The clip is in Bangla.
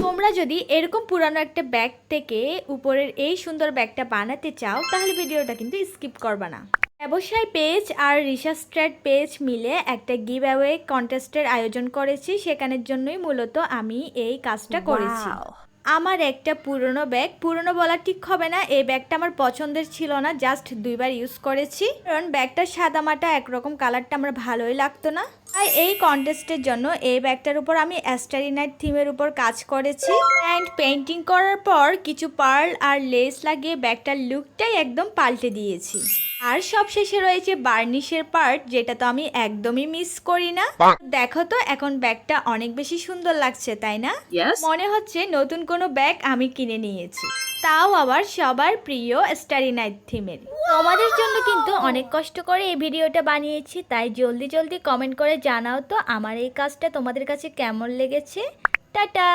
তোমরা যদি এরকম পুরানো একটা ব্যাগ থেকে উপরের এই সুন্দর ব্যাগটা বানাতে চাও তাহলে ভিডিওটা কিন্তু স্কিপ করবা না। ব্যবসায় পেজ আর রিসার্চ ট্রেড পেজ মিলে একটা গিভ অ্যাওয়ে কন্টেস্টের আয়োজন করেছি, সেখানের জন্যই মূলত আমি এই কাজটা করেছি। আমার একটা পুরনো ব্যাগ, পুরনো বলা ঠিক হবে না, এই ব্যাগটা আমার পছন্দের ছিল না, জাস্ট 2বার ইউজ করেছি, কারণ ব্যাগটার সাদামাটা একরকম কালারটা আমার ভালোই লাগতো না। তাই এই কন্টেস্টের জন্য এই ব্যাগটার উপর আমি স্টারি নাইট থিমের উপর কাজ করেছি অ্যান্ড পেন্টিং করার পর কিছু পার্ল আর লেস লাগিয়ে ব্যাগটার লুকটাই একদম পাল্টে দিয়েছি। আর সবশেষে রয়েছে বার্নিশের পার্ট, যেটা তো আমি একদমই মিস করি না। দেখো তো এখন ব্যাগটা অনেক বেশি সুন্দর লাগছে, তাই না? মনে হচ্ছে নতুন কোনো ব্যাগ আমি কিনে নিয়েছি, তাও আবার সবার প্রিয় স্টারি নাইট থিমের। তোমাদের জন্য কিন্তু অনেক কষ্ট করে এই ভিডিওটা বানিয়েছি, তাই জলদি জলদি কমেন্ট করে জানাও তো আমার এই কাজটা তোমাদের কাছে কেমন লেগেছে। টাটা।